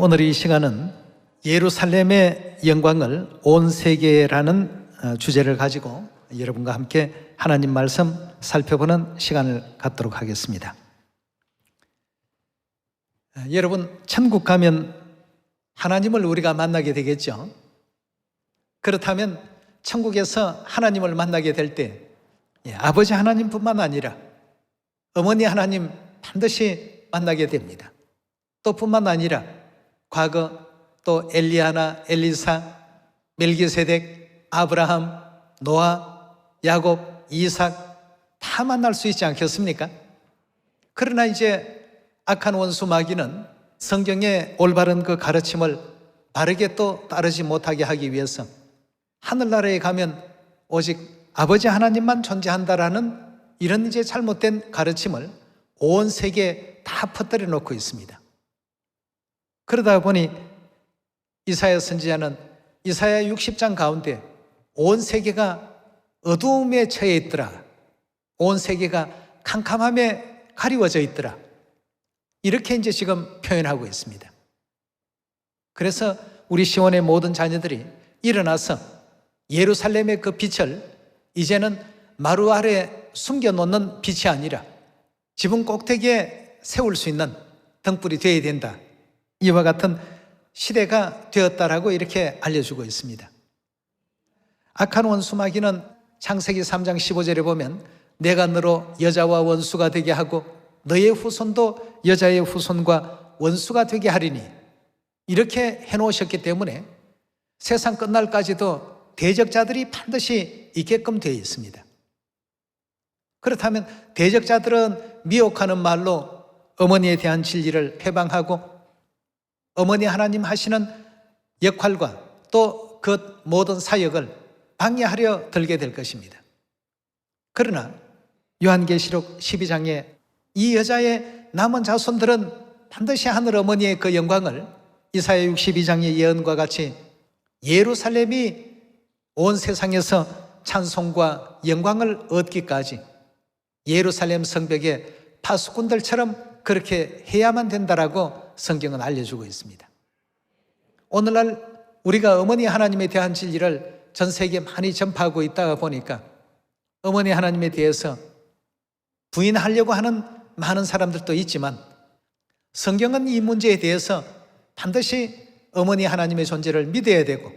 오늘 이 시간은 예루살렘의 영광을 온 세계라는 주제를 가지고 여러분과 함께 하나님 말씀 살펴보는 시간을 갖도록 하겠습니다. 여러분, 천국 가면 하나님을 우리가 만나게 되겠죠. 그렇다면 천국에서 하나님을 만나게 될 때 아버지 하나님뿐만 아니라 어머니 하나님 반드시 만나게 됩니다. 또 뿐만 아니라 과거 또 엘리야나 엘리사, 멜기세덱, 아브라함, 노아, 야곱, 이삭 다 만날 수 있지 않겠습니까? 그러나 이제 악한 원수 마귀는 성경의 올바른 그 가르침을 바르게 또 따르지 못하게 하기 위해서 하늘나라에 가면 오직 아버지 하나님만 존재한다라는 이런 이제 잘못된 가르침을 온 세계에 다 퍼뜨려 놓고 있습니다. 그러다 보니 이사야 선지자는 이사야 60장 가운데 온 세계가 어두움에 처해 있더라, 온 세계가 캄캄함에 가리워져 있더라, 이렇게 이제 지금 표현하고 있습니다. 그래서 우리 시온의 모든 자녀들이 일어나서 예루살렘의 그 빛을 이제는 마루 아래 숨겨놓는 빛이 아니라 지붕 꼭대기에 세울 수 있는 등불이 되어야 된다, 이와 같은 시대가 되었다라고 이렇게 알려주고 있습니다. 악한 원수 마귀는 창세기 3장 15절에 보면 내가 너로 여자와 원수가 되게 하고 너의 후손도 여자의 후손과 원수가 되게 하리니, 이렇게 해놓으셨기 때문에 세상 끝날까지도 대적자들이 반드시 있게끔 되어 있습니다. 그렇다면 대적자들은 미혹하는 말로 어머니에 대한 진리를 회방하고 어머니 하나님 하시는 역할과 또 그 모든 사역을 방해하려 들게 될 것입니다. 그러나 요한계시록 12장에 이 여자의 남은 자손들은 반드시 하늘 어머니의 그 영광을 이사야 62장의 예언과 같이 예루살렘이 온 세상에서 찬송과 영광을 얻기까지 예루살렘 성벽의 파수꾼들처럼 그렇게 해야만 된다라고 성경은 알려주고 있습니다. 오늘날 우리가 어머니 하나님에 대한 진리를 전 세계에 많이 전파하고 있다가 보니까 어머니 하나님에 대해서 부인하려고 하는 많은 사람들도 있지만 성경은 이 문제에 대해서 반드시 어머니 하나님의 존재를 믿어야 되고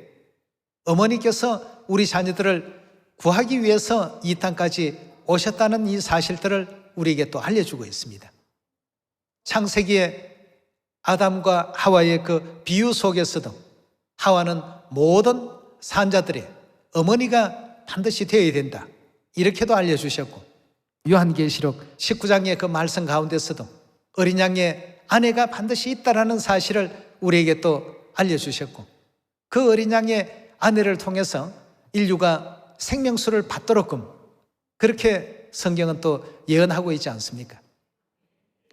어머니께서 우리 자녀들을 구하기 위해서 이 땅까지 오셨다는 이 사실들을 우리에게 또 알려주고 있습니다. 창세기에 아담과 하와의 그 비유 속에서도 하와는 모든 산자들의 어머니가 반드시 되어야 된다, 이렇게도 알려주셨고 요한계시록 19장의 그 말씀 가운데서도 어린 양의 아내가 반드시 있다라는 사실을 우리에게 또 알려주셨고 그 어린 양의 아내를 통해서 인류가 생명수를 받도록끔 그렇게 성경은 또 예언하고 있지 않습니까?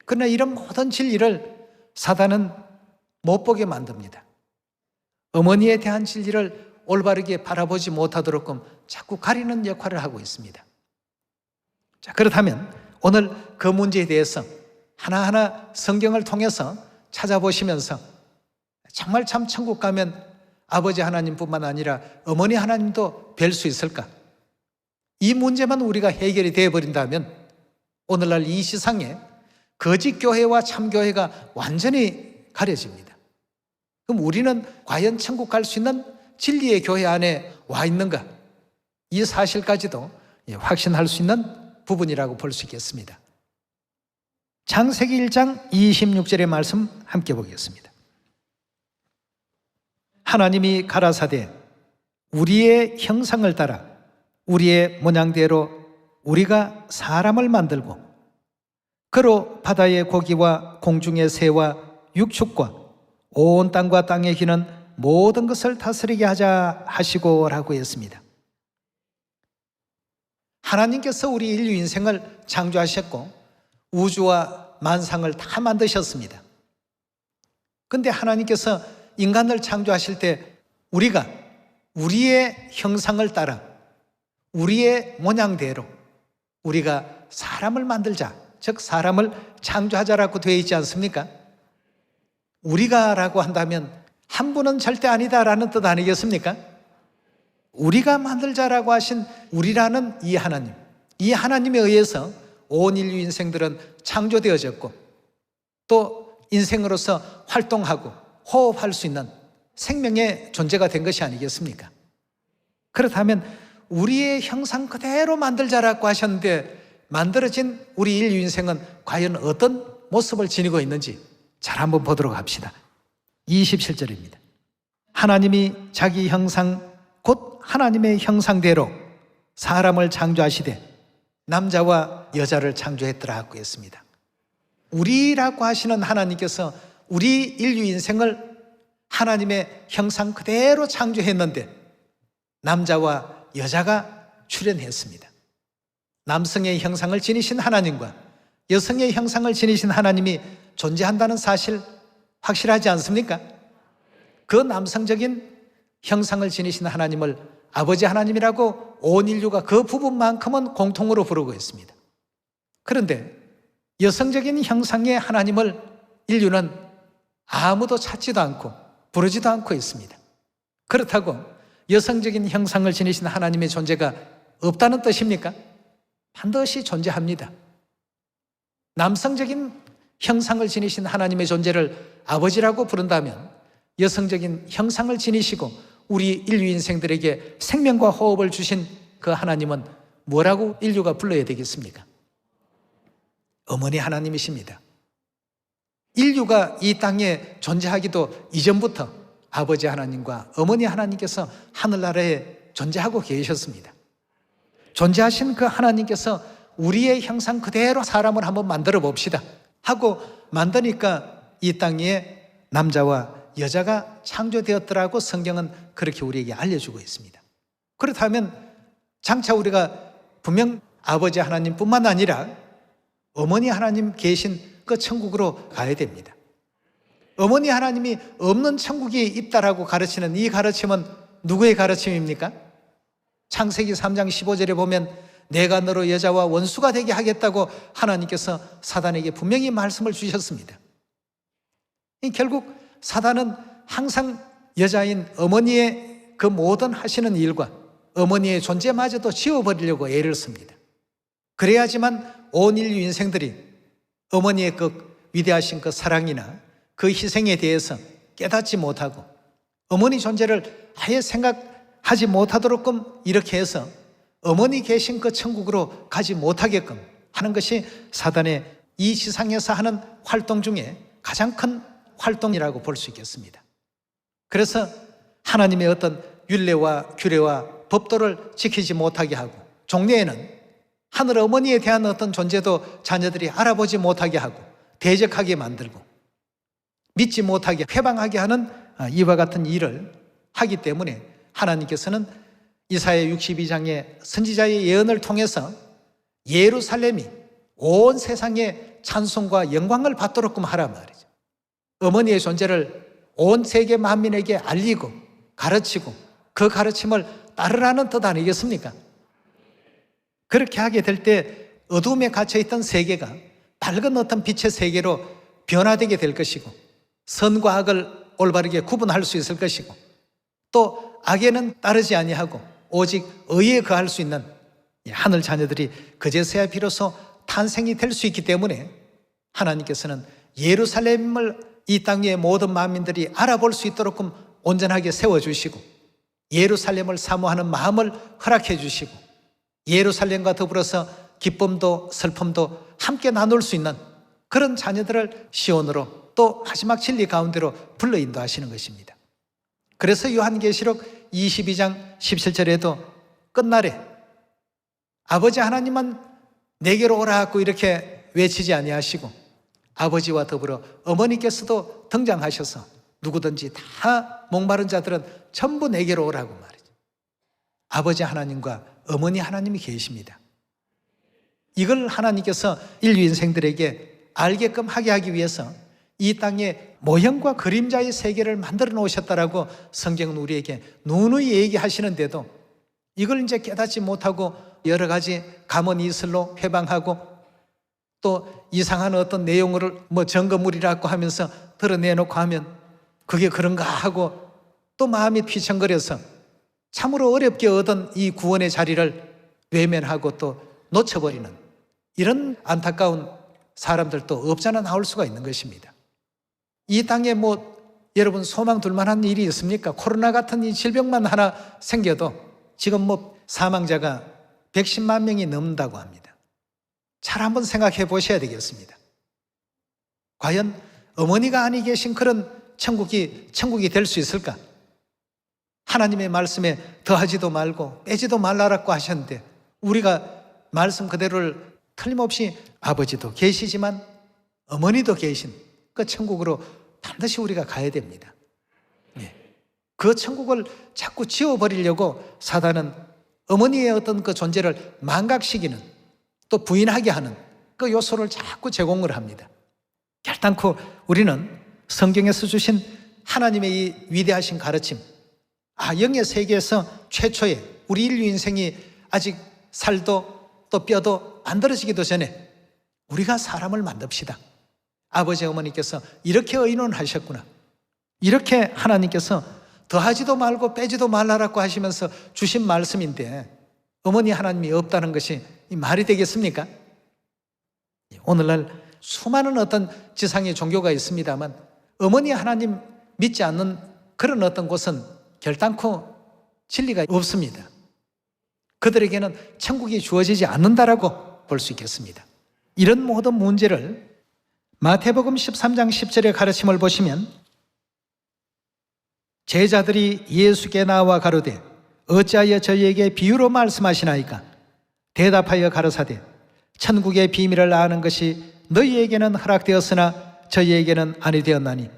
그러나 이런 모든 진리를 사단은 못 보게 만듭니다. 어머니에 대한 진리를 올바르게 바라보지 못하도록끔 자꾸 가리는 역할을 하고 있습니다. 자, 그렇다면 오늘 그 문제에 대해서 하나하나 성경을 통해서 찾아보시면서 정말 참 천국 가면 아버지 하나님뿐만 아니라 어머니 하나님도 뵐 수 있을까? 이 문제만 우리가 해결이 되어버린다면 오늘날 이 세상에 거짓 교회와 참 교회가 완전히 가려집니다. 그럼 우리는 과연 천국 갈 수 있는 진리의 교회 안에 와 있는가? 이 사실까지도 확신할 수 있는 부분이라고 볼 수 있겠습니다. 창세기 1장 26절의 말씀 함께 보겠습니다. 하나님이 가라사대 우리의 형상을 따라 우리의 모양대로 우리가 사람을 만들고 그로 바다의 고기와 공중의 새와 육축과 온 땅과 땅에 기는 모든 것을 다스리게 하자 하시고라고 했습니다. 하나님께서 우리 인류 인생을 창조하셨고 우주와 만상을 다 만드셨습니다. 그런데 하나님께서 인간을 창조하실 때 우리가 우리의 형상을 따라 우리의 모양대로 우리가 사람을 만들자, 즉 사람을 창조하자라고 되어 있지 않습니까? 우리가라고 한다면 한 분은 절대 아니다라는 뜻 아니겠습니까? 우리가 만들자라고 하신 우리라는 이 하나님에 의해서 온 인류 인생들은 창조되어졌고 또 인생으로서 활동하고 호흡할 수 있는 생명의 존재가 된 것이 아니겠습니까? 그렇다면 우리의 형상 그대로 만들자라고 하셨는데 만들어진 우리 인류 인생은 과연 어떤 모습을 지니고 있는지 잘 한번 보도록 합시다. 27절입니다. 하나님이 자기 형상 곧 하나님의 형상대로 사람을 창조하시되 남자와 여자를 창조했더라고 했습니다. 우리라고 하시는 하나님께서 우리 인류 인생을 하나님의 형상 그대로 창조했는데 남자와 여자가 출현했습니다. 남성의 형상을 지니신 하나님과 여성의 형상을 지니신 하나님이 존재한다는 사실 확실하지 않습니까? 그 남성적인 형상을 지니신 하나님을 아버지 하나님이라고 온 인류가 그 부분만큼은 공통으로 부르고 있습니다. 그런데 여성적인 형상의 하나님을 인류는 아무도 찾지도 않고 부르지도 않고 있습니다. 그렇다고 여성적인 형상을 지니신 하나님의 존재가 없다는 뜻입니까? 반드시 존재합니다. 남성적인 형상을 지니신 하나님의 존재를 아버지라고 부른다면 여성적인 형상을 지니시고 우리 인류 인생들에게 생명과 호흡을 주신 그 하나님은 뭐라고 인류가 불러야 되겠습니까? 어머니 하나님이십니다. 인류가 이 땅에 존재하기도 이전부터 아버지 하나님과 어머니 하나님께서 하늘나라에 존재하고 계셨습니다. 존재하신 그 하나님께서 우리의 형상 그대로 사람을 한번 만들어 봅시다 하고 만드니까 이 땅에 남자와 여자가 창조되었더라고 성경은 그렇게 우리에게 알려주고 있습니다. 그렇다면 장차 우리가 분명 아버지 하나님뿐만 아니라 어머니 하나님 계신 그 천국으로 가야 됩니다. 어머니 하나님이 없는 천국이 있다라고 가르치는 이 가르침은 누구의 가르침입니까? 창세기 3장 15절에 보면 내가 너로 여자와 원수가 되게 하겠다고 하나님께서 사단에게 분명히 말씀을 주셨습니다. 결국 사단은 항상 여자인 어머니의 그 모든 하시는 일과 어머니의 존재마저도 지워버리려고 애를 씁니다. 그래야지만 온 인류 인생들이 어머니의 그 위대하신 그 사랑이나 그 희생에 대해서 깨닫지 못하고 어머니 존재를 아예 생각하지 못하도록끔 이렇게 해서 어머니 계신 그 천국으로 가지 못하게끔 하는 것이 사단의 이 지상에서 하는 활동 중에 가장 큰 활동이라고 볼 수 있겠습니다. 그래서 하나님의 어떤 율례와 규례와 법도를 지키지 못하게 하고 종래에는 하늘 어머니에 대한 어떤 존재도 자녀들이 알아보지 못하게 하고 대적하게 만들고 믿지 못하게 회방하게 하는 이와 같은 일을 하기 때문에 하나님께서는 이사야 62장의 선지자의 예언을 통해서 예루살렘이 온 세상에 찬송과 영광을 받도록끔 하라 말이죠. 어머니의 존재를 온 세계 만민에게 알리고 가르치고 그 가르침을 따르라는 뜻 아니겠습니까? 그렇게 하게 될 때 어둠에 갇혀있던 세계가 밝은 어떤 빛의 세계로 변화되게 될 것이고 선과 악을 올바르게 구분할 수 있을 것이고 또 악에는 따르지 아니하고 오직 의에 거할 수 있는 하늘 자녀들이 그제서야 비로소 탄생이 될 수 있기 때문에 하나님께서는 예루살렘을 이 땅의 모든 만민들이 알아볼 수 있도록 온전하게 세워주시고 예루살렘을 사모하는 마음을 허락해 주시고 예루살렘과 더불어서 기쁨도 슬픔도 함께 나눌 수 있는 그런 자녀들을 시온으로 또 마지막 진리 가운데로 불러 인도하시는 것입니다. 그래서 요한계시록 22장 17절에도 끝날에 아버지 하나님만 내게로 오라 하고 이렇게 외치지 아니하시고 아버지와 더불어 어머니께서도 등장하셔서 누구든지 다 목마른 자들은 전부 내게로 오라고 말이죠. 아버지 하나님과 어머니 하나님이 계십니다. 이걸 하나님께서 인류 인생들에게 알게끔 하게 하기 위해서 이 땅에 모형과 그림자의 세계를 만들어 놓으셨다라고 성경은 우리에게 누누이 얘기하시는데도 이걸 이제 깨닫지 못하고 여러 가지 가문이슬로 회방하고 또 이상한 어떤 내용을 점검물이라고 하면서 드러내놓고 하면 그게 그런가 하고 또 마음이 휘청거려서 참으로 어렵게 얻은 이 구원의 자리를 외면하고 또 놓쳐버리는 이런 안타까운 사람들도 없잖아 나올 수가 있는 것입니다. 이 땅에 여러분 소망 둘 만한 일이 있습니까? 코로나 같은 이 질병만 하나 생겨도 지금 사망자가 110만 명이 넘는다고 합니다. 잘 한번 생각해 보셔야 되겠습니다. 과연 어머니가 아니 계신 그런 천국이 될 수 있을까? 하나님의 말씀에 더하지도 말고 빼지도 말라라고 하셨는데 우리가 말씀 그대로를 틀림없이 아버지도 계시지만 어머니도 계신 그 천국으로 반드시 우리가 가야 됩니다. 그 천국을 자꾸 지워버리려고 사단은 어머니의 어떤 그 존재를 망각시키는 또 부인하게 하는 그 요소를 자꾸 제공을 합니다. 결단코 우리는 성경에서 주신 하나님의 이 위대하신 가르침, 영의 세계에서 최초의 우리 인류 인생이 아직 살도 또 뼈도 안 들어지기도 전에 우리가 사람을 만듭시다. 아버지 어머니께서 이렇게 의논하셨구나. 이렇게 하나님께서 더하지도 말고 빼지도 말라라고 하시면서 주신 말씀인데 어머니 하나님이 없다는 것이 말이 되겠습니까? 오늘날 수많은 어떤 지상의 종교가 있습니다만 어머니 하나님 믿지 않는 그런 어떤 곳은 결단코 진리가 없습니다. 그들에게는 천국이 주어지지 않는다라고 볼 수 있겠습니다. 이런 모든 문제를 마태복음 13장 10절의 가르침을 보시면 제자들이 예수께 나와 가로되 어찌하여 저희에게 비유로 말씀하시나이까? 대답하여 가로사대 천국의 비밀을 아는 것이 너희에게는 허락되었으나 저희에게는 아니 되었나니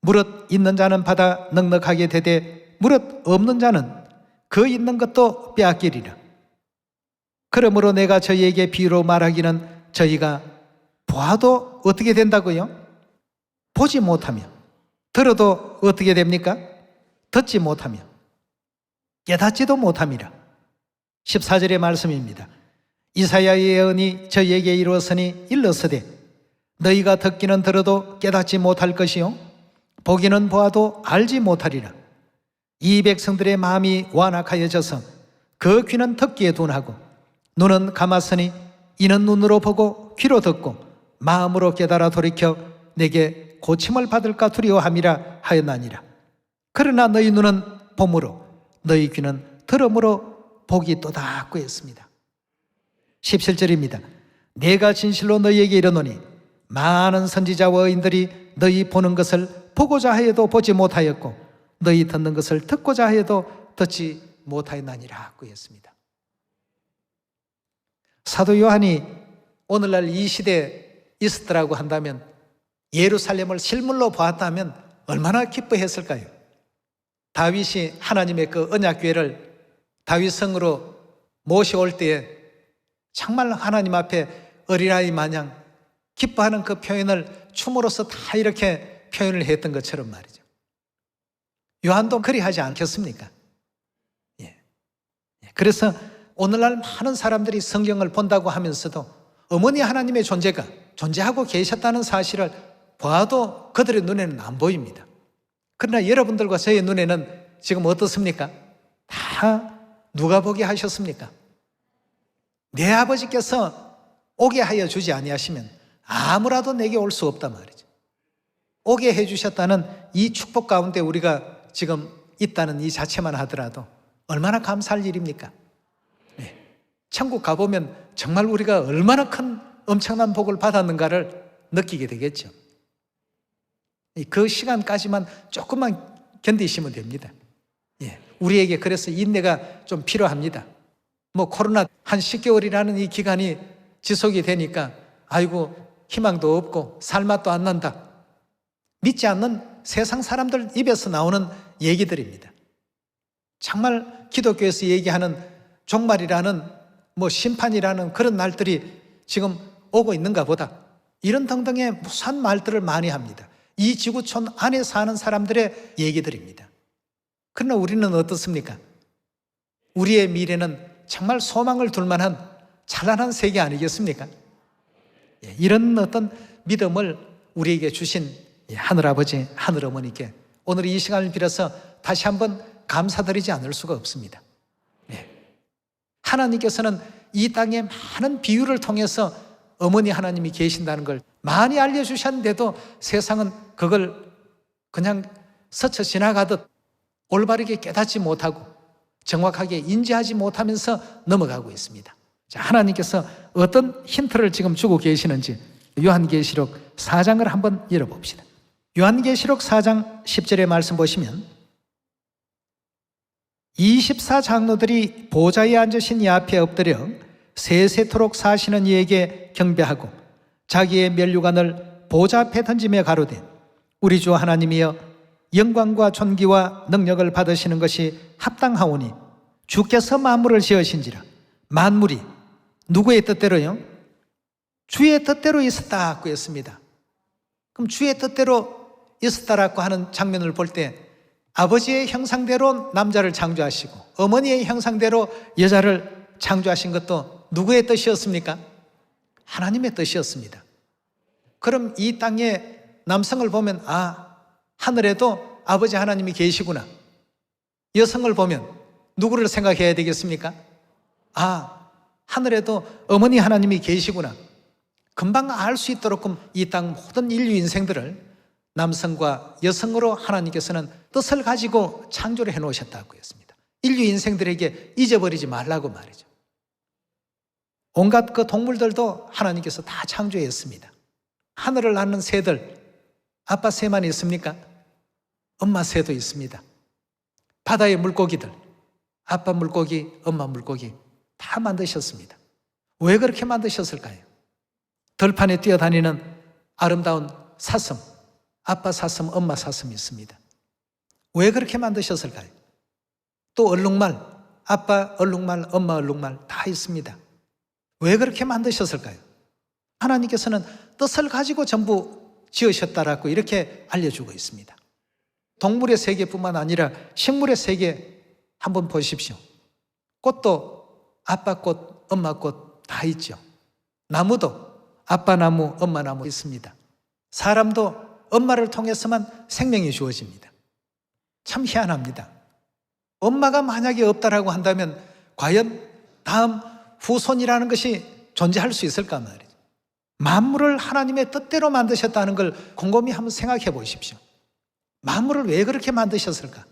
무릇 있는 자는 받아 넉넉하게 되되 무릇 없는 자는 그 있는 것도 빼앗기리라. 그러므로 내가 저희에게 비유로 말하기는 저희가 보아도 어떻게 된다고요? 보지 못하며 들어도 어떻게 됩니까? 듣지 못하며 깨닫지도 못함이라. 14절의 말씀입니다. 이사야의 예언이 저희에게 이루었으니 일렀으되 너희가 듣기는 들어도 깨닫지 못할 것이요 보기는 보아도 알지 못하리라. 이 백성들의 마음이 완악하여져서 그 귀는 듣기에 둔하고 눈은 감았으니 이는 눈으로 보고 귀로 듣고 마음으로 깨달아 돌이켜 내게 고침을 받을까 두려워함이라 하였나니라. 그러나 너희 눈은 봄으로 너희 귀는 들음으로 복이 또다고 했습니다. 17절입니다. 내가 진실로 너희에게 이르노니 많은 선지자와 의인들이 너희 보는 것을 보고자 하여도 보지 못하였고 너희 듣는 것을 듣고자 하여도 듣지 못하였나니라 고 했습니다. 사도 요한이 오늘날 이 시대에 있었더라고 한다면 예루살렘을 실물로 보았다면 얼마나 기뻐했을까요? 다윗이 하나님의 그 언약궤를 다윗성으로 모셔올 때에 정말 하나님 앞에 어린아이 마냥 기뻐하는 그 표현을 춤으로써 다 이렇게 표현을 했던 것처럼 말이죠. 요한도 그리하지 않겠습니까? 그래서 오늘날 많은 사람들이 성경을 본다고 하면서도 어머니 하나님의 존재가 존재하고 계셨다는 사실을 봐도 그들의 눈에는 안 보입니다. 그러나 여러분들과 저의 눈에는 지금 어떻습니까? 다 누가 보게 하셨습니까? 내 아버지께서 오게 하여 주지 아니하시면 아무라도 내게 올 수 없단 말이죠. 오게 해주셨다는 이 축복 가운데 우리가 지금 있다는 이 자체만 하더라도 얼마나 감사할 일입니까? 천국 가보면 정말 우리가 얼마나 큰 엄청난 복을 받았는가를 느끼게 되겠죠. 그 시간까지만 조금만 견디시면 됩니다. 우리에게 그래서 인내가 좀 필요합니다. 코로나 한 10개월이라는 이 기간이 지속이 되니까 아이고 희망도 없고 살맛도 안 난다. 믿지 않는 세상 사람들 입에서 나오는 얘기들입니다. 정말 기독교에서 얘기하는 종말이라는 심판이라는 그런 날들이 지금 오고 있는가 보다. 이런 등등의 무수한 말들을 많이 합니다. 이 지구촌 안에 사는 사람들의 얘기들입니다. 그러나 우리는 어떻습니까? 우리의 미래는 정말 소망을 둘 만한 찬란한 세계 아니겠습니까? 이런 어떤 믿음을 우리에게 주신 하늘아버지, 하늘어머니께 오늘 이 시간을 빌어서 다시 한번 감사드리지 않을 수가 없습니다. 하나님께서는 이 땅에 많은 비유를 통해서 어머니 하나님이 계신다는 걸 많이 알려주셨는데도 세상은 그걸 그냥 스쳐 지나가듯 올바르게 깨닫지 못하고 정확하게 인지하지 못하면서 넘어가고 있습니다. 자, 하나님께서 어떤 힌트를 지금 주고 계시는지 요한계시록 4장을 한번 열어봅시다. 요한계시록 4장 10절의 말씀 보시면 24장로들이 보좌에 앉으신 이 앞에 엎드려 세세토록 사시는 이에게 경배하고 자기의 면류관을 보좌 앞에 던지며 가로되 우리 주 하나님이여 영광과 존귀와 능력을 받으시는 것이 합당하오니 주께서 만물을 지으신지라. 만물이 누구의 뜻대로요? 주의 뜻대로 있었다고 했습니다. 그럼 주의 뜻대로 있었다라고 하는 장면을 볼 때 아버지의 형상대로 남자를 창조하시고 어머니의 형상대로 여자를 창조하신 것도 누구의 뜻이었습니까? 하나님의 뜻이었습니다. 그럼 이 땅에 남성을 보면 하늘에도 아버지 하나님이 계시구나. 여성을 보면 누구를 생각해야 되겠습니까? 하늘에도 어머니 하나님이 계시구나. 금방 알 수 있도록 이 땅 모든 인류 인생들을 남성과 여성으로 하나님께서는 뜻을 가지고 창조를 해놓으셨다고 했습니다. 인류 인생들에게 잊어버리지 말라고 말이죠. 온갖 그 동물들도 하나님께서 다 창조했습니다. 하늘을 나는 새들, 아빠 새만 있습니까? 엄마 새도 있습니다. 바다의 물고기들, 아빠 물고기, 엄마 물고기 다 만드셨습니다. 왜 그렇게 만드셨을까요? 들판에 뛰어다니는 아름다운 사슴, 아빠 사슴, 엄마 사슴이 있습니다. 왜 그렇게 만드셨을까요? 또 얼룩말, 아빠 얼룩말, 엄마 얼룩말 다 있습니다. 왜 그렇게 만드셨을까요? 하나님께서는 뜻을 가지고 전부 지으셨다라고 이렇게 알려주고 있습니다. 동물의 세계뿐만 아니라 식물의 세계 한번 보십시오. 꽃도 아빠 꽃, 엄마 꽃 다 있죠. 나무도 아빠 나무, 엄마 나무 있습니다. 사람도 엄마를 통해서만 생명이 주어집니다. 참 희한합니다. 엄마가 만약에 없다라고 한다면 과연 다음 후손이라는 것이 존재할 수 있을까 말이죠. 만물을 하나님의 뜻대로 만드셨다는 걸 곰곰이 한번 생각해 보십시오. 만물을 왜 그렇게 만드셨을까?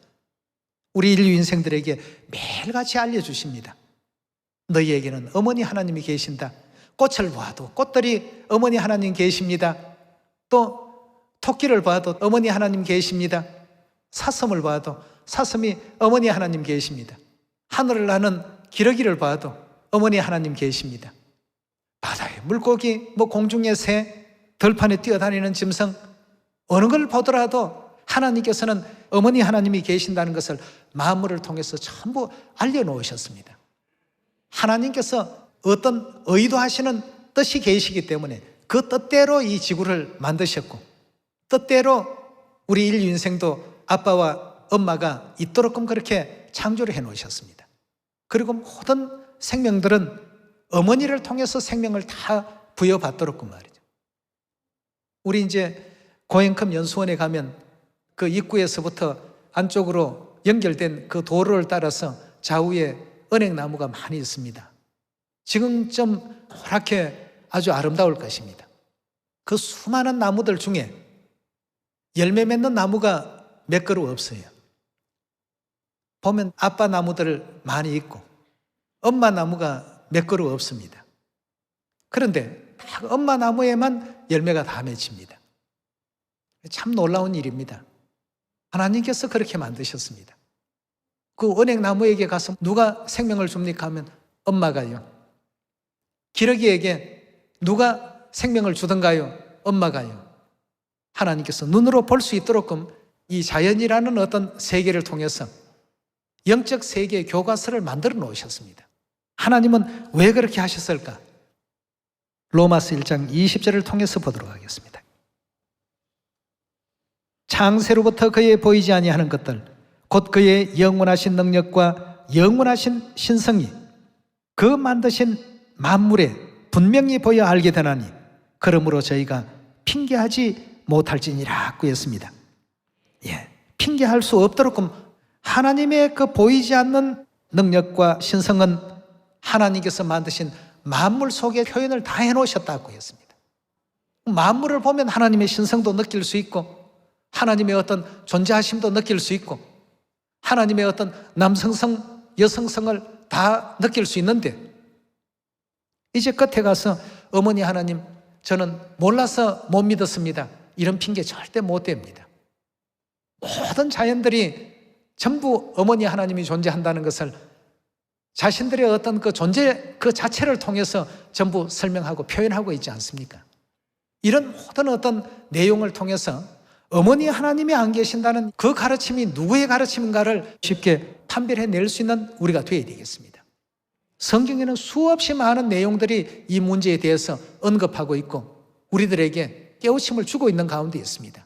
우리 인류 인생들에게 매일같이 알려주십니다. 너희에게는 어머니 하나님이 계신다. 꽃을 봐도 꽃들이 어머니 하나님 계십니다. 또 토끼를 봐도 어머니 하나님 계십니다. 사슴을 봐도 사슴이 어머니 하나님 계십니다. 하늘을 나는 기러기를 봐도 어머니 하나님 계십니다. 바다의 물고기, 공중의 새, 들판에 뛰어다니는 짐승 어느 걸 보더라도 하나님께서는 어머니 하나님이 계신다는 것을 만물을 통해서 전부 알려놓으셨습니다. 하나님께서 어떤 의도하시는 뜻이 계시기 때문에 그 뜻대로 이 지구를 만드셨고 뜻대로 우리 인류 인생도 아빠와 엄마가 있도록끔 그렇게 창조를 해놓으셨습니다. 그리고 모든 생명들은 어머니를 통해서 생명을 다 부여받도록 말이죠. 우리 이제 고행컴 연수원에 가면 그 입구에서부터 안쪽으로 연결된 그 도로를 따라서 좌우에 은행나무가 많이 있습니다. 지금쯤 노랗게 아주 아름다울 것입니다. 그 수많은 나무들 중에 열매 맺는 나무가 몇 그루 없어요. 보면 아빠 나무들 많이 있고 엄마 나무가 몇 그루 없습니다. 그런데 딱 엄마 나무에만 열매가 다 맺힙니다. 참 놀라운 일입니다. 하나님께서 그렇게 만드셨습니다. 그 은행나무에게 가서 누가 생명을 줍니까 하면 엄마가요. 기러기에게 누가 생명을 주던가요? 엄마가요. 하나님께서 눈으로 볼 수 있도록 이 자연이라는 어떤 세계를 통해서 영적 세계의 교과서를 만들어 놓으셨습니다. 하나님은 왜 그렇게 하셨을까? 로마서 1장 20절을 통해서 보도록 하겠습니다. 창세로부터 그의 보이지 아니하는 것들 곧 그의 영원하신 능력과 영원하신 신성이 그 만드신 만물에 분명히 보여 알게 되나니 그러므로 저희가 핑계하지 못할지니라 구했습니다. 핑계할 수 없도록끔 하나님의 그 보이지 않는 능력과 신성은 하나님께서 만드신 만물 속에 표현을 다 해놓으셨다고 했습니다. 만물을 보면 하나님의 신성도 느낄 수 있고 하나님의 어떤 존재하심도 느낄 수 있고 하나님의 어떤 남성성, 여성성을 다 느낄 수 있는데 이제 끝에 가서 어머니 하나님 저는 몰라서 못 믿었습니다. 이런 핑계 절대 못 댑니다. 모든 자연들이 전부 어머니 하나님이 존재한다는 것을 자신들의 어떤 그 존재 그 자체를 통해서 전부 설명하고 표현하고 있지 않습니까? 이런 모든 어떤 내용을 통해서 어머니 하나님이 안 계신다는 그 가르침이 누구의 가르침인가를 쉽게 판별해낼 수 있는 우리가 되어야 되겠습니다. 성경에는 수없이 많은 내용들이 이 문제에 대해서 언급하고 있고 우리들에게 깨우침을 주고 있는 가운데 있습니다.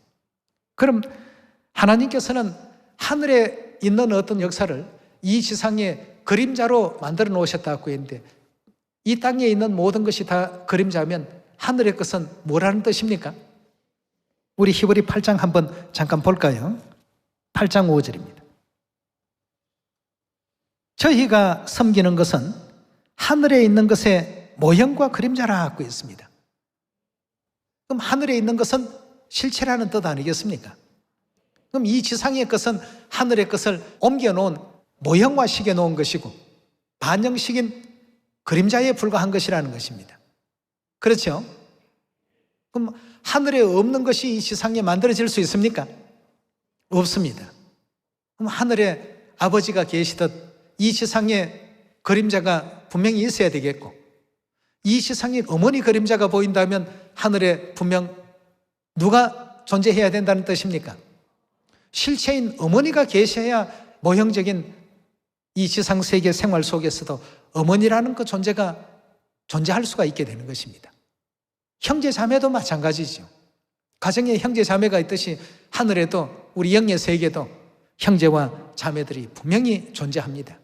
그럼 하나님께서는 하늘에 있는 어떤 역사를 이 지상에 그림자로 만들어 놓으셨다고 했는데 이 땅에 있는 모든 것이 다 그림자면 하늘의 것은 뭐라는 뜻입니까? 우리 히브리 8장 한번 잠깐 볼까요? 8장 5절입니다. 저희가 섬기는 것은 하늘에 있는 것의 모형과 그림자라고 했습니다. 그럼 하늘에 있는 것은 실체라는 뜻 아니겠습니까? 그럼 이 지상의 것은 하늘의 것을 옮겨놓은 모형화시켜 놓은 것이고 반영식인 그림자에 불과한 것이라는 것입니다. 그렇죠? 그럼 하늘에 없는 것이 이 지상에 만들어질 수 있습니까? 없습니다. 그럼 하늘에 아버지가 계시듯 이 지상에 그림자가 분명히 있어야 되겠고 이 지상에 어머니 그림자가 보인다면 하늘에 분명 누가 존재해야 된다는 뜻입니까? 실체인 어머니가 계셔야 모형적인 이 지상세계 생활 속에서도 어머니라는 그 존재가 존재할 수가 있게 되는 것입니다. 형제 자매도 마찬가지죠. 가정에 형제 자매가 있듯이 하늘에도 우리 영의 세계도 형제와 자매들이 분명히 존재합니다.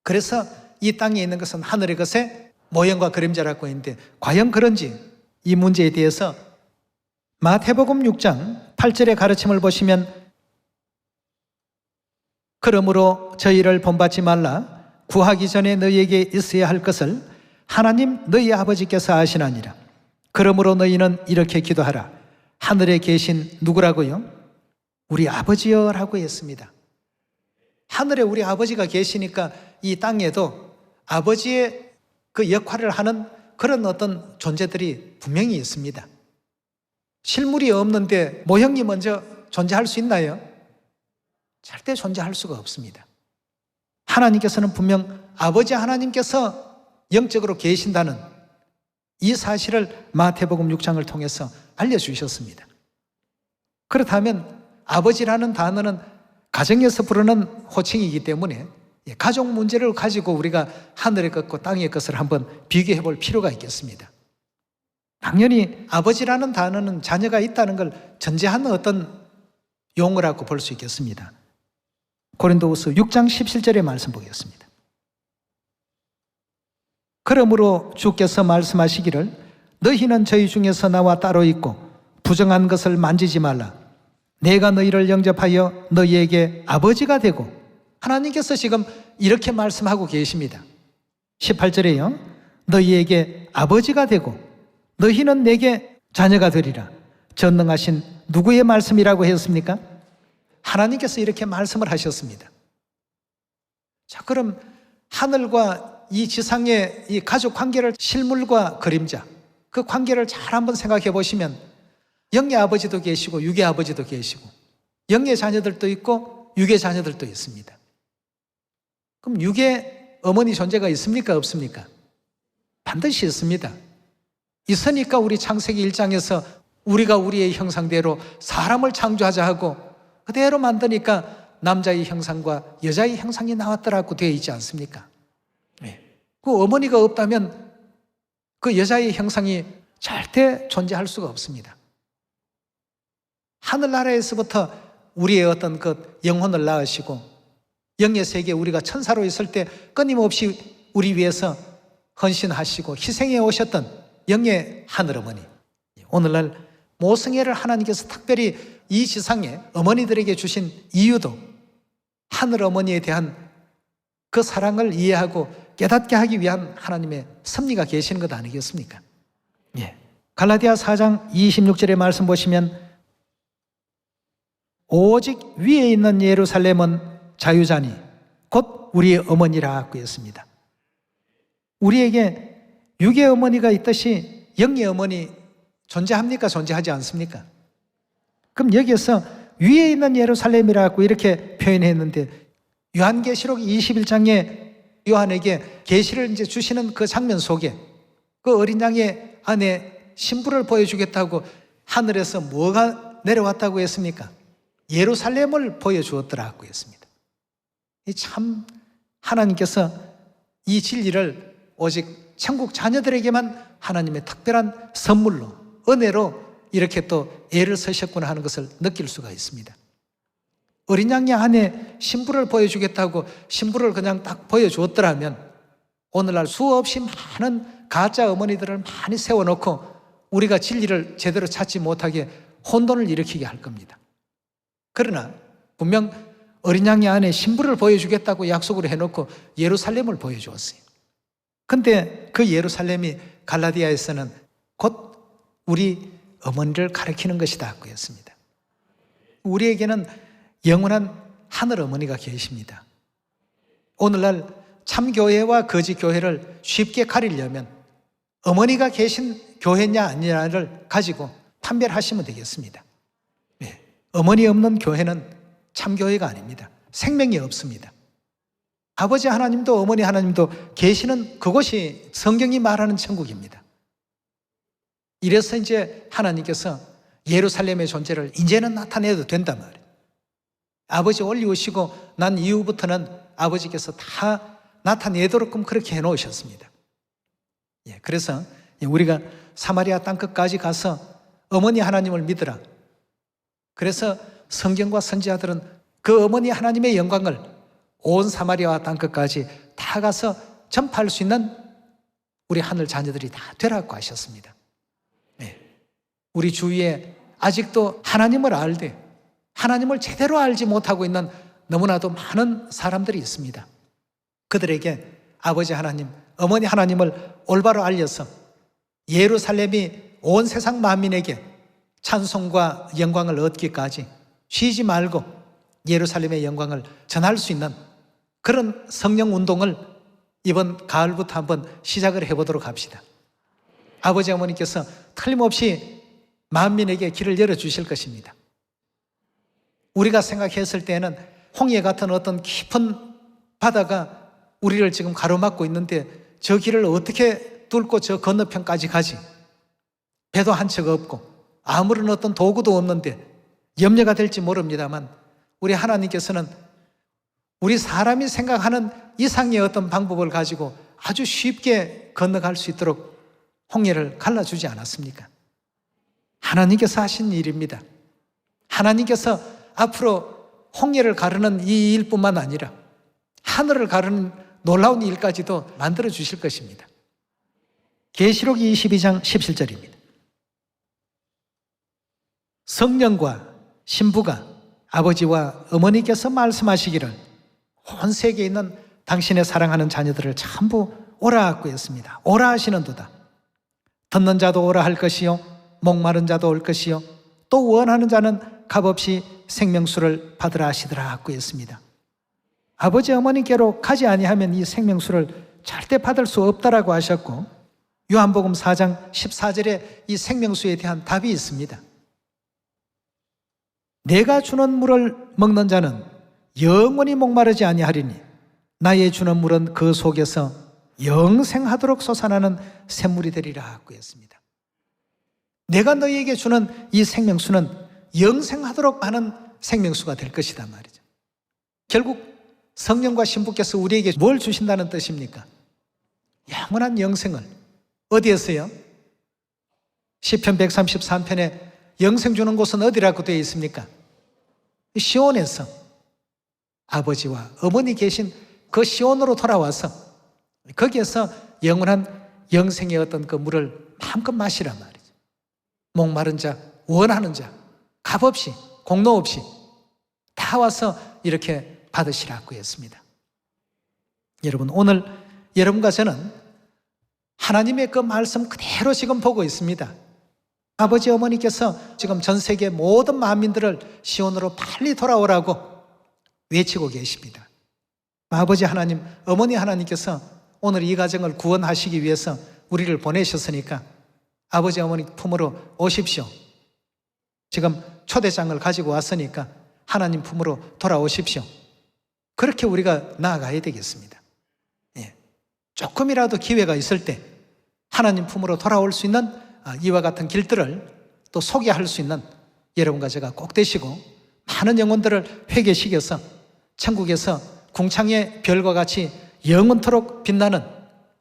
그래서 이 땅에 있는 것은 하늘의 것의 모형과 그림자라고 했는데 과연 그런지 이 문제에 대해서 마태복음 6장 8절의 가르침을 보시면 그러므로 저희를 본받지 말라 구하기 전에 너희에게 있어야 할 것을 하나님 너희 아버지께서 아시나니라. 그러므로 너희는 이렇게 기도하라. 하늘에 계신 누구라고요? 우리 아버지여라고 했습니다. 하늘에 우리 아버지가 계시니까 이 땅에도 아버지의 그 역할을 하는 그런 어떤 존재들이 분명히 있습니다. 실물이 없는데 모형이 먼저 존재할 수 있나요? 절대 존재할 수가 없습니다. 하나님께서는 분명 아버지 하나님께서 영적으로 계신다는 이 사실을 마태복음 6장을 통해서 알려주셨습니다. 그렇다면 아버지라는 단어는 가정에서 부르는 호칭이기 때문에 가족 문제를 가지고 우리가 하늘의 것과 땅의 것을 한번 비교해 볼 필요가 있겠습니다. 당연히 아버지라는 단어는 자녀가 있다는 걸 전제하는 어떤 용어라고 볼 수 있겠습니다. 고린도후서 6장 17절의 말씀 보겠습니다. 그러므로 주께서 말씀하시기를 너희는 저희 중에서 나와 따로 있고 부정한 것을 만지지 말라. 내가 너희를 영접하여 너희에게 아버지가 되고 하나님께서 지금 이렇게 말씀하고 계십니다. 18절에요. 너희에게 아버지가 되고 너희는 내게 자녀가 되리라. 전능하신 누구의 말씀이라고 했습니까? 하나님께서 이렇게 말씀을 하셨습니다. 자, 그럼 하늘과 이 지상의 이 가족 관계를 실물과 그림자 그 관계를 잘 한번 생각해 보시면 영의 아버지도 계시고 육의 아버지도 계시고 영의 자녀들도 있고 육의 자녀들도 있습니다. 그럼 육의 어머니 존재가 있습니까? 없습니까? 반드시 있습니다. 있으니까 우리 창세기 1장에서 우리가 우리의 형상대로 사람을 창조하자 하고 그대로 만드니까 남자의 형상과 여자의 형상이 나왔더라고 되어 있지 않습니까? 그 어머니가 없다면 그 여자의 형상이 절대 존재할 수가 없습니다. 하늘나라에서부터 우리의 어떤 그 영혼을 낳으시고 영의 세계에 우리가 천사로 있을 때 끊임없이 우리 위해서 헌신하시고 희생해 오셨던 영의 하늘어머니, 오늘날 모성애를 하나님께서 특별히 이 지상에 어머니들에게 주신 이유도 하늘 어머니에 대한 그 사랑을 이해하고 깨닫게 하기 위한 하나님의 섭리가 계시는 것 아니겠습니까? 예. 갈라디아 4장 26절의 말씀 보시면 오직 위에 있는 예루살렘은 자유자니 곧 우리의 어머니라고 했습니다. 우리에게 육의 어머니가 있듯이 영의 어머니 존재합니까? 존재하지 않습니까? 그럼 여기에서 위에 있는 예루살렘이라고 이렇게 표현했는데 요한계시록 21장에 요한에게 계시를 이제 주시는 그 장면 속에 그 어린 양의 안에 신부를 보여주겠다고 하늘에서 뭐가 내려왔다고 했습니까? 예루살렘을 보여주었더라고 했습니다. 참 하나님께서 이 진리를 오직 천국 자녀들에게만 하나님의 특별한 선물로 은혜로 이렇게 또 애를 쓰셨구나 하는 것을 느낄 수가 있습니다. 어린 양의 안에 신부를 보여주겠다고 신부를 그냥 딱 보여주었더라면 오늘날 수없이 많은 가짜 어머니들을 많이 세워놓고 우리가 진리를 제대로 찾지 못하게 혼돈을 일으키게 할 겁니다. 그러나 분명 어린 양의 안에 신부를 보여주겠다고 약속을 해놓고 예루살렘을 보여주었어요. 근데 그 예루살렘이 갈라디아에서는 곧 우리 어머니를 가리키는 것이다 고 했습니다. 우리에게는 영원한 하늘 어머니가 계십니다. 오늘날 참교회와 거짓교회를 쉽게 가리려면 어머니가 계신 교회냐 아니냐를 가지고 판별하시면 되겠습니다. 네. 어머니 없는 교회는 참교회가 아닙니다. 생명이 없습니다. 아버지 하나님도 어머니 하나님도 계시는 그곳이 성경이 말하는 천국입니다. 이래서 이제 하나님께서 예루살렘의 존재를 이제는 나타내도 된단 말이에요. 아버지 올리우시고 난 이후부터는 아버지께서 다 나타내도록끔 그렇게 해놓으셨습니다. 예, 그래서 우리가 사마리아 땅끝까지 가서 어머니 하나님을 믿으라. 그래서 성경과 선지자들은 그 어머니 하나님의 영광을 온 사마리아 땅끝까지 다 가서 전파할 수 있는 우리 하늘 자녀들이 다 되라고 하셨습니다. 예, 우리 주위에 아직도 하나님을 알되 하나님을 제대로 알지 못하고 있는 너무나도 많은 사람들이 있습니다. 그들에게 아버지 하나님, 어머니 하나님을 올바로 알려서 예루살렘이 온 세상 만민에게 찬송과 영광을 얻기까지 쉬지 말고 예루살렘의 영광을 전할 수 있는 그런 성령 운동을 이번 가을부터 한번 시작을 해보도록 합시다. 아버지 어머니께서 틀림없이 만민에게 길을 열어주실 것입니다. 우리가 생각했을 때는 홍해 같은 어떤 깊은 바다가 우리를 지금 가로막고 있는데 저 길을 어떻게 뚫고 저 건너편까지 가지? 배도 한 척 없고 아무런 어떤 도구도 없는데 염려가 될지 모릅니다만 우리 하나님께서는 우리 사람이 생각하는 이상의 어떤 방법을 가지고 아주 쉽게 건너갈 수 있도록 홍해를 갈라주지 않았습니까? 하나님께서 하신 일입니다. 하나님께서 앞으로 홍해를 가르는 이 일뿐만 아니라 하늘을 가르는 놀라운 일까지도 만들어 주실 것입니다. 계시록 22장 17절입니다. 성령과 신부가 아버지와 어머니께서 말씀하시기를 온 세계에 있는 당신의 사랑하는 자녀들을 전부 오라 하고 했습니다. 오라 하시는도다. 듣는 자도 오라 할 것이요 목마른 자도 올 것이요 또 원하는 자는 값없이 생명수를 받으라 하시더라 하고 했습니다. 아버지 어머니께로 가지 아니하면 이 생명수를 절대 받을 수 없다라고 하셨고 요한복음 4장 14절에 이 생명수에 대한 답이 있습니다. 내가 주는 물을 먹는 자는 영원히 목마르지 아니하리니 나의 주는 물은 그 속에서 영생하도록 솟아나는 샘물이 되리라 하고 했습니다. 내가 너희에게 주는 이 생명수는 영생하도록 하는 생명수가 될 것이다 말이죠. 결국 성령과 신부께서 우리에게 뭘 주신다는 뜻입니까? 영원한 영생을 어디에서요? 시편 133편에 영생 주는 곳은 어디라고 되어 있습니까? 시온에서 아버지와 어머니 계신 그 시온으로 돌아와서 거기에서 영원한 영생의 어떤 그 물을 마음껏 마시란 말이죠. 목마른 자, 원하는 자, 값 없이, 공로 없이 다 와서 이렇게 받으시라고 했습니다. 여러분, 오늘 여러분과 저는 하나님의 그 말씀 그대로 지금 보고 있습니다. 아버지 어머니께서 지금 전 세계 모든 만민들을 시온으로 빨리 돌아오라고 외치고 계십니다. 아버지 하나님, 어머니 하나님께서 오늘 이 가정을 구원하시기 위해서 우리를 보내셨으니까 아버지 어머니 품으로 오십시오. 지금 초대장을 가지고 왔으니까 하나님 품으로 돌아오십시오. 그렇게 우리가 나아가야 되겠습니다. 예. 조금이라도 기회가 있을 때 하나님 품으로 돌아올 수 있는 이와 같은 길들을 또 소개할 수 있는 여러분과 제가 꼭 되시고, 많은 영혼들을 회개시켜서 천국에서 궁창의 별과 같이 영원토록 빛나는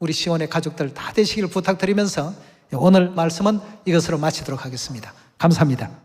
우리 시온의 가족들 다 되시길 부탁드리면서 오늘 말씀은 이것으로 마치도록 하겠습니다. 감사합니다.